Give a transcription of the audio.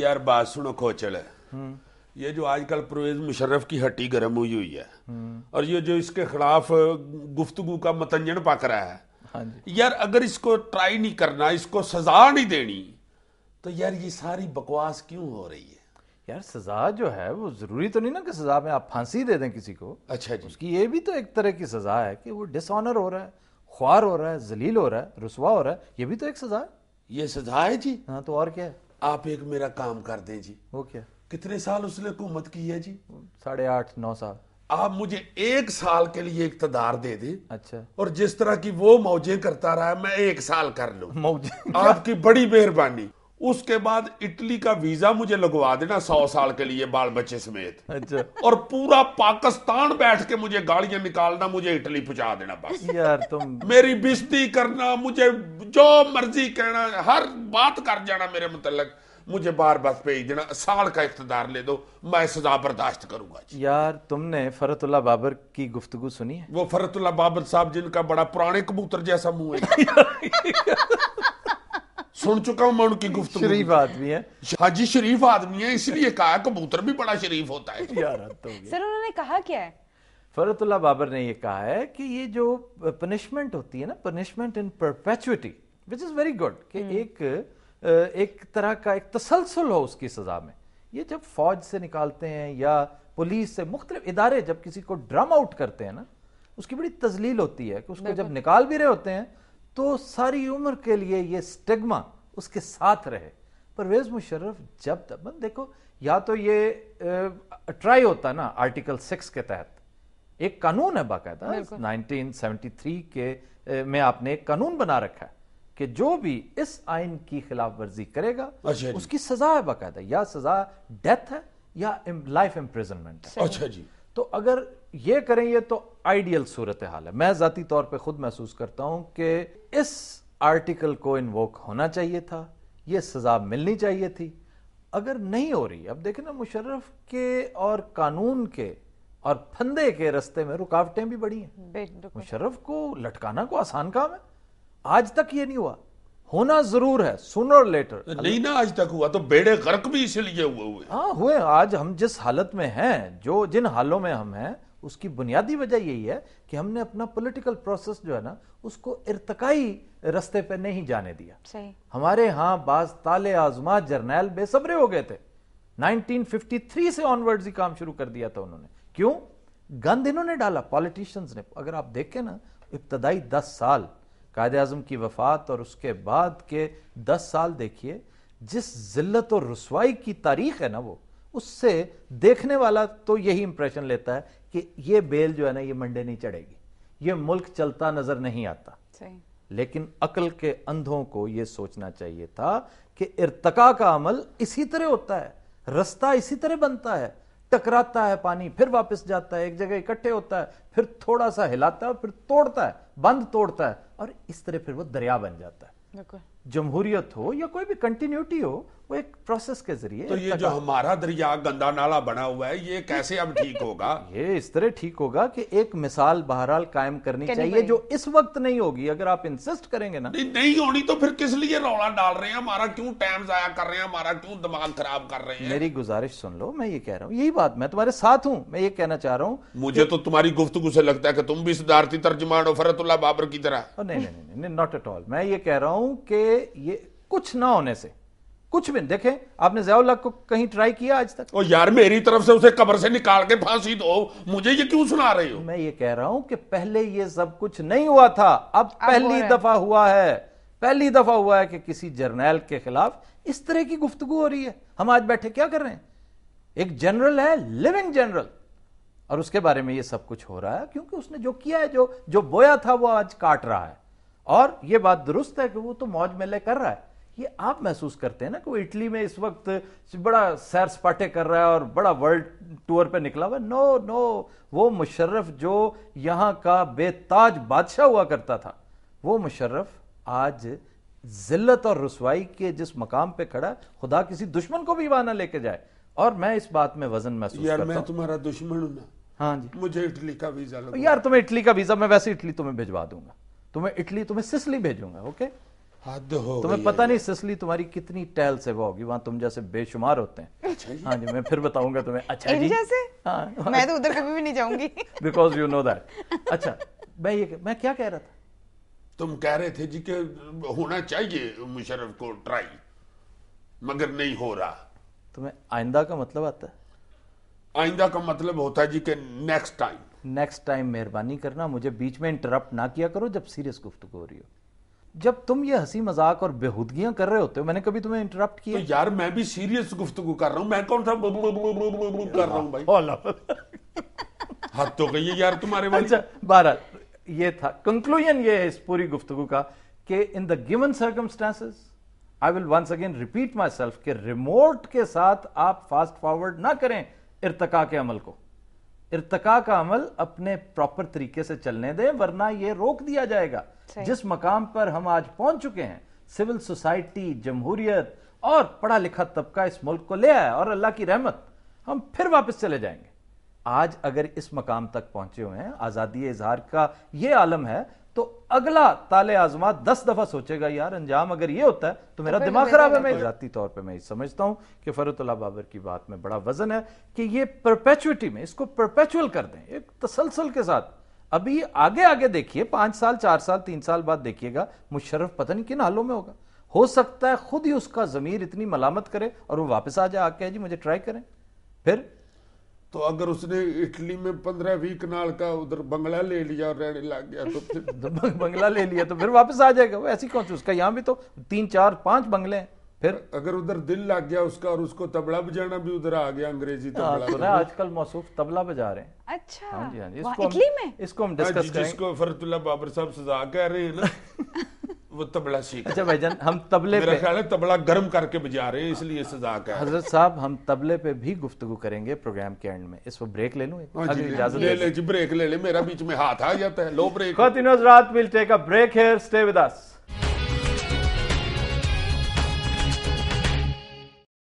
یار بات سنو کھوچڑ، یہ جو آج کل پرویز مشرف کی ہٹی گرم ہوئی ہے اور یہ جو اس کے خلاف گفتگو کا متنجن پک رہا ہے، یار اگر اس کو ٹرائی نہیں کرنا، اس کو سزا نہیں دینی، تو یار یہ ساری بکواس کیوں ہو رہی ہے؟ یار سزا جو ہے وہ ضروری تو نہیں نا کہ سزا میں آپ پھانسی دے دیں کسی کو. اچھا جی، اس کی یہ بھی تو ایک طرح کی سزا ہے کہ وہ ڈس آنر ہو رہا ہے، خوار ہو رہا ہے، ذلیل ہو رہا ہے، رسوا ہو رہا ہے، یہ بھی تو ایک سزا ہے. یہ سزا ہے جی. ہاں تو اور کیا ہے؟ آپ ایک میرا کام کر دیں جی. وہ کیا؟ کتنے سال اس نے حکومت کی ہے جی؟ 8.5-9 سال. آپ مجھے 1 سال کے لیے اقتدار دے دیں، اچھا اور جس طرح کی وہ موجیں کرتا رہا ہے میں 1 سال کر لوں. موجود آپ کی بڑی مہربانی. اس کے بعد اٹلی کا ویزا مجھے لگوا دینا 100 سال کے لیے بال بچے سمیت. اچھا اور پورا پاکستان بیٹھ کے مجھے گاڑیاں نکالنا، مجھے اٹلی پہنچا دینا بس. یار تم میری بےزتی کرنا، مجھے جو مرضی کہنا، ہر بات کر جانا میرے متعلق، مجھے بار بس بھیج دینا. سال کا اقتدار لے دو، میں سزا برداشت کروں گا جی. یار تم نے فرت اللہ بابر کی گفتگو سنی ہے؟ وہ فرت اللہ بابر صاحب جن کا بڑا پرانے کبوتر جیسا منہ ہے، سن چکا ہوں میں ان کی گفتگو. شریف آدمی ہے. ہاں جی شریف آدمی ہے، اس لیے کہا کبوتر بھی بڑا شریف ہوتا ہے. یار سر انہوں نے کہا کیا ہے؟ فرت اللہ بابر نے یہ کہا ہے کہ یہ جو پنشمنٹ ہوتی ہے نا، punishment in perpetuity, which is very good, کہ ایک طرح کا ایک تسلسل ہو اس کی سزا میں. یہ جب فوج سے نکالتے ہیں یا پولیس سے، مختلف ادارے جب کسی کو ڈرم آؤٹ کرتے ہیں نا، اس کی بڑی تذلیل ہوتی ہے کہ اس کو جب نکال بھی رہے ہوتے ہیں تو ساری عمر کے لیے یہ سٹگما اس کے ساتھ رہے. پرویز مشرف جب تک دیکھو، یا تو یہ ٹرائی ہوتا نا آرٹیکل 6 کے تحت، ایک قانون ہے باقاعدہ 1973 کے میں آپ نے ایک قانون بنا رکھا ہے کہ جو بھی اس آئین کی خلاف ورزی کرے گا اس کی سزا ہے باقاعدہ، یا سزا ڈیتھ ہے یا لائف امپریزنمنٹ ہے. اچھا جی. تو اگر یہ کریں یہ تو آئیڈیل صورتحال ہے. میں ذاتی طور پہ خود محسوس کرتا ہوں کہ اس آرٹیکل کو انووک ہونا چاہیے تھا، یہ سزا ملنی چاہیے تھی. اگر نہیں ہو رہی، اب دیکھیں نا مشرف کے اور قانون کے اور پھندے کے رستے میں رکاوٹیں بھی بڑی ہیں. مشرف کو لٹکانا کو آسان کام ہے، آج تک یہ نہیں ہوا، ہونا ضرور ہے سونر اور لیٹر. نہیں نا آج تک ہوا، تو بیڑے غرق بھی اس لیے ہوئے. ہاں ہوئے. آج ہم جس حالت میں ہیں، جن حالوں میں ہم ہیں، اس کی بنیادی وجہ یہی ہے کہ ہم نے اپنا پولیٹیکل پروسیس جو ہے نا اس کو ارتقائی رستے پہ نہیں جانے دیا. ہمارے ہاں بعض طالع آزما جرنیل بے صبرے ہو گئے تھے. 1953 سے آنورڈز ہی کام شروع کر دیا تھا انہوں نے. کیوں؟ گند انہوں نے ڈالا، پالیٹیشنز نے. اگر آپ دیکھیں نا ابتدائی 10 سال قائد اعظم کی وفات اور اس کے بعد کے 10 سال دیکھیے، جس ذلت اور رسوائی کی تاریخ ہے نا، وہ اس سے دیکھنے والا تو یہی امپریشن لیتا ہے کہ یہ بیل جو ہے نا یہ منڈے نہیں چڑھے گی، یہ ملک چلتا نظر نہیں آتا. لیکن عقل کے اندھوں کو یہ سوچنا چاہیے تھا کہ ارتقاء کا عمل اسی طرح ہوتا ہے، رستہ اسی طرح بنتا ہے، ٹکراتا ہے پانی، پھر واپس جاتا ہے، ایک جگہ اکٹھے ہوتا ہے، پھر تھوڑا سا ہلاتا ہے، پھر توڑتا ہے، بند توڑتا ہے، اور اس طرح پھر وہ دریا بن جاتا ہے. جمہوریت ہو یا کوئی بھی کنٹینیوٹی ہو، وہ ایک پروسیس کے ذریعے. تو یہ جو ہمارا دریا گندا نالا بنا ہوا ہے، یہ کیسے اب ٹھیک ہوگا؟ یہ اس طرح ٹھیک ہوگا کہ ایک مثال بہرحال قائم کرنی چاہیے جو اس وقت نہیں ہوگی. اگر آپ انسسٹ کریں گے نا نہیں ہونی، تو پھر کس لیے رولا ڈال رہے ہیں؟ ہمارا کیوں ٹائم ضائع کر رہے ہیں؟ ہمارا کیوں دماغ خراب کر رہے ہیں؟ میری گزارش سن لو، میں یہ کہہ رہا ہوں، یہی بات میں تمہارے ساتھ ہوں. میں یہ کہنا چاہ رہا ہوں، مجھے تو تمہاری گفتگو سے لگتا ہے کہ تم بھی صدارتی ترجمان ہو فرت اللہ بابر کی طرح. نہیں، ناٹ ایٹ آل. میں یہ کہہ رہا ہوں کہ یہ کچھ نہ ہونے سے کچھ بھی. دیکھیں آپ نے ضیاء اللہ کو کہیں ٹرائی کیا آج تک؟ او یار میری طرف سے اسے قبر سے نکال کے پھانسی دو، مجھے یہ کیوں سنا رہے ہو؟ میں یہ کہہ رہا ہوں کہ پہلے یہ سب کچھ نہیں ہوا تھا، اب پہلی دفعہ ہوا ہے. پہلی دفعہ ہوا ہے کہ کسی جرنیل کے خلاف اس طرح کی گفتگو ہو رہی ہے. ہم آج بیٹھے کیا کر رہے ہیں؟ ایک جنرل ہے، لیونگ جنرل، اور اس کے بارے میں یہ سب کچھ ہو رہا ہے کیونکہ اس نے جو کیا ہے، جو بویا تھا وہ آج کاٹ رہا ہے. اور یہ بات درست ہے کہ وہ تو موج میلے کر رہا ہے. یہ آپ محسوس کرتے ہیں نا کہ وہ اٹلی میں اس وقت بڑا سیر سپاٹے کر رہا ہے اور بڑا ورلڈ ٹور پہ نکلا ہوا ہے. نو، وہ مشرف جو یہاں کا بے تاج بادشاہ ہوا کرتا تھا، وہ مشرف آج ذلت اور رسوائی کے جس مقام پہ کھڑا ہے، خدا کسی دشمن کو بھی وہاں نہ لے کے جائے. اور میں اس بات میں وزن محسوس کرتا ہوں. یار میں تمہارا دشمن ہوں نا. ہاں جی. مجھے اٹلی کا ویزا لگا. یار تمہیں اٹلی کا ویزا، میں ویسے اٹلی تمہیں بھجوا دوں گا. تمہیں سسلی بھیجوں گا. اوکے، حد ہو تمہیں پتہ نہیں سسلی تمہاری کتنی ٹہل سے وہ ہوگی، وہاں تم جیسے بے شمار ہوتے ہیں. ہاں جی میں پھر بتاؤں گا تمہیں. اچھا جی میں تو ادھر کبھی بھی نہیں جاؤں گی بیکاز یو نو دیٹ. اچھا میں کیا کہہ رہا تھا؟ تم کہہ رہے تھے جی کہ ہونا چاہیے مشرف کو ٹرائی، مگر نہیں ہو رہا. تمہیں آئندہ کا مطلب آتا ہے؟ آئندہ کا مطلب ہوتا ہے جی کہ نیکسٹ ٹائم مہربانی کرنا مجھے بیچ میں انٹرپٹ نہ کیا کرو جب سیریس گفتگو ہو رہی ہو. جب تم یہ ہنسی مذاق اور بےہودگیاں کر رہے ہوتے ہو، میں نے کبھی تمہیں انٹرپٹ کیا؟ تو یار میں بھی سیریس گفتگو کر رہا ہوں، میں کون سا کر رہا ہوں بھائی؟ حد تو گئی ہے یار تمہارے والی. اچھا بہرحال یہ تھا کنکلوژن یہ ہے اس پوری گفتگو کا کہ in the given circumstances I will once again repeat myself کہ ریموٹ کے ساتھ آپ فاسٹ فارورڈ نہ کریں ارتقاء کے عمل کو. ارتقاء کا عمل اپنے پراپر طریقے سے چلنے دیں ورنہ یہ روک دیا جائے گا. جس مقام پر ہم آج پہنچ چکے ہیں، سول سوسائٹی، جمہوریت اور پڑھا لکھا طبقہ اس ملک کو لے آیا اور اللہ کی رحمت ہم پھر واپس چلے جائیں گے. آج اگر اس مقام تک پہنچے ہوئے ہیں، آزادی اظہار کا یہ عالم ہے، تو اگلا طالع آزما 10 دفعہ سوچے گا یار انجام اگر یہ ہوتا ہے تو میرا دماغ خراب ہے. میں ذاتی طور پہ میں سمجھتا ہوں کہ فرحت اللہ بابر کی بات میں بڑا وزن ہے کہ یہ پرپیچوٹی میں اس کو پرپیچول کر دیں ایک تسلسل کے ساتھ. ابھی آگے دیکھیے 5 سال 4 سال 3 سال بعد دیکھیے گا مشرف پتہ نہیں کن حالوں میں ہوگا. ہو سکتا ہے خود ہی اس کا ضمیر اتنی ملامت کرے اور وہ واپس آ جائے، آ کے جی مجھے ٹرائی کریں. پھر تو اگر اس نے اٹلی میں 15-20 کنال کا ادھر بنگلہ لے لیا اور رہنے لگ گیا تو پھر بنگلہ لے لیا تو پھر واپس آ جائے گا. وہ ایسی کون سی، اس کا یہاں بھی تو 3 4 5 بنگلے ہیں. پھر اگر ادھر دل لگ گیا اس کا اور اس کو طبلہ بجانا بھی ادھر آ گیا، انگریزی طبلہ. آج کل موصوف طبلہ بجا رہے ہیں. اچھا ہاں جی ہاں جی، اٹلی میں اس کو ہم ڈسکس کریں. جس کو فرحت اللہ بابر صاحب سزا کہہ رہے ہیں نا وہ طبلہ سیکھ. اچھا بھائی جان ہم طبلے میرا خیال ہے طبلہ گرم کر کے بجا رہے ہیں اس لیے سزا کہہ رہے ہیں. حضرت صاحب ہم طبلے پہ بھی گفتگو کریں گے پروگرام کے اینڈ میں. اس وقت بریک لے لوں؟ اجازت لے جی، بریک لے لے، میرا بیچ میں ہاتھ آ جاتا ہے. لو بریک. خواتین و حضرات، we'll take a break here. Stay with us.